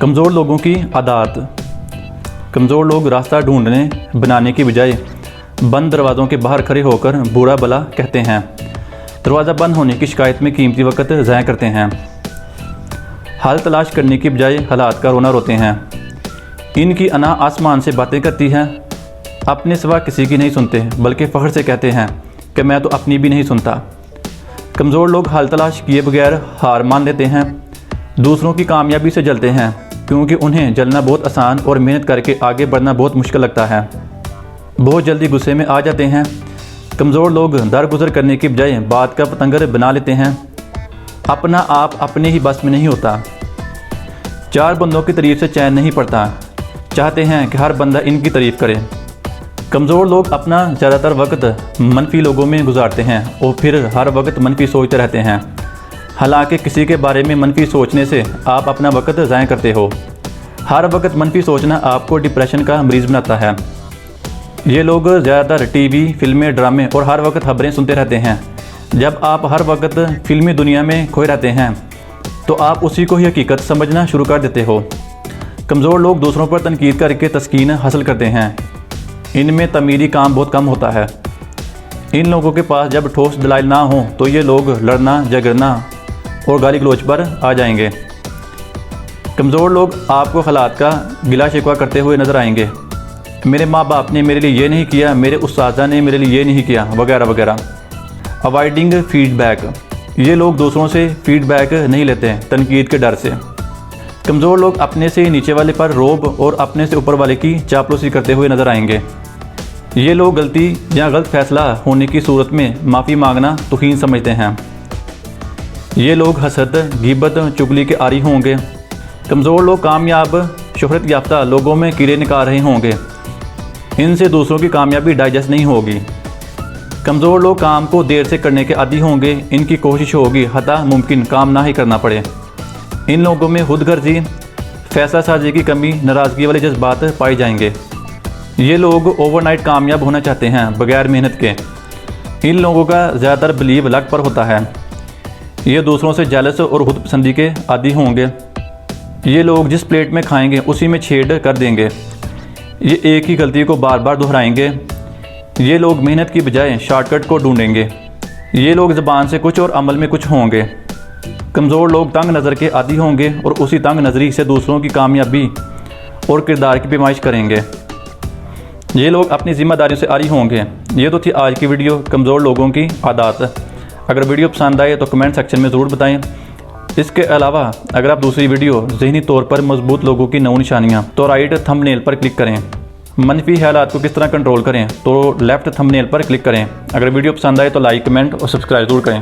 कमज़ोर लोगों की आदत। कमज़ोर लोग रास्ता ढूंढने बनाने की बजाय बंद दरवाज़ों के बाहर खड़े होकर बुरा भला कहते हैं। दरवाज़ा बंद होने की शिकायत में कीमती वक्त ज़ाया करते हैं। हल तलाश करने की बजाय हालात का रोना रोते हैं। इनकी अना आसमान से बातें करती है। अपने सिवा किसी की नहीं सुनते, बल्कि फ़ख्र से कहते हैं कि मैं तो अपनी भी नहीं सुनता। कमज़ोर लोग हल तलाश किए बगैर हार मान लेते हैं। दूसरों की कामयाबी से जलते हैं, क्योंकि उन्हें जलना बहुत आसान और मेहनत करके आगे बढ़ना बहुत मुश्किल लगता है। बहुत जल्दी गुस्से में आ जाते हैं। कमज़ोर लोग दरगुजर करने की बजाय बात का पतंगर बना लेते हैं। अपना आप अपने ही बस में नहीं होता। चार बंदों की तारीफ से चैन नहीं पड़ता, चाहते हैं कि हर बंदा इनकी तारीफ़ करे। कमज़ोर लोग अपना ज़्यादातर वक्त मनफी लोगों में गुजारते हैं और फिर हर वक्त मनफी सोचते रहते हैं। हालांकि किसी के बारे में मनफी सोचने से आप अपना वक्त ज़ाया करते हो। हर वक्त मनफी सोचना आपको डिप्रेशन का मरीज़ बनाता है। ये लोग ज़्यादातर टीवी, फिल्में, ड्रामे और हर वक्त खबरें सुनते रहते हैं। जब आप हर वक्त फिल्मी दुनिया में खोए रहते हैं तो आप उसी को ही हकीकत समझना शुरू कर देते हो। कमज़ोर लोग दूसरों पर तनकीद करके तस्कीन हासिल करते हैं। इनमें तमीरी काम बहुत कम होता है। इन लोगों के पास जब ठोस दलाइल ना हो तो ये लोग लड़ना, झगड़ना और गाली गलोच पर आ जाएंगे। कमज़ोर लोग आपको हालात का गिला शिकवा करते हुए नज़र आएंगे। मेरे माँ बाप ने मेरे लिए ये नहीं किया, मेरे उस्तादा ने मेरे लिए ये नहीं किया, वगैरह वगैरह। Avoiding feedback. ये लोग दूसरों से फीडबैक नहीं लेते, तनकीद के डर से। कमज़ोर लोग अपने से नीचे वाले पर रोब और अपने से ऊपर वाले की चापलूसी करते हुए नज़र आएंगे। ये लोग गलती या गलत फैसला होने की सूरत में माफ़ी मांगना तौहीन समझते हैं। ये लोग हसद, गिबत, चुगली के आरी होंगे। कमज़ोर लोग कामयाब, शोहरत याफ्ता लोगों में कीड़े निकाल रहे होंगे। इनसे दूसरों की कामयाबी डाइजेस्ट नहीं होगी। कमज़ोर लोग काम को देर से करने के आदी होंगे। इनकी कोशिश होगी हता मुमकिन काम ना ही करना पड़े। इन लोगों में खुदगर्जी, फैसला साजी की कमी, नाराज़गी वाले जज्बात पाए जाएंगे। ये लोग ओवरनाइट कामयाब होना चाहते हैं बगैर मेहनत के। इन लोगों का ज़्यादातर बिलीव लक पर होता है। ये दूसरों से जेलस और खुद पसंदी के आदी होंगे। ये लोग जिस प्लेट में खाएंगे उसी में छेड़ कर देंगे। ये एक ही गलती को बार बार दोहराएंगे। ये लोग मेहनत की बजाय शॉर्टकट को ढूंढेंगे। ये लोग ज़बान से कुछ और अमल में कुछ होंगे। कमज़ोर लोग तंग नज़र के आदी होंगे और उसी तंग नज़री से दूसरों की कामयाबी और किरदार की पैमाइश करेंगे। ये लोग अपनी ज़िम्मेदारियों से आरी होंगे। ये तो थी आज की वीडियो, कमज़ोर लोगों की आदत। अगर वीडियो पसंद आए तो कमेंट सेक्शन में ज़रूर बताएं। इसके अलावा अगर आप दूसरी वीडियो ज़हनी तौर पर मजबूत लोगों की 9 निशानियाँ तो राइट थंबनेल पर क्लिक करें। मनफी ख्यालात को किस तरह कंट्रोल करें तो लेफ़्ट थंबनेल पर क्लिक करें। अगर वीडियो पसंद आए तो लाइक, कमेंट और सब्सक्राइब ज़रूर करें।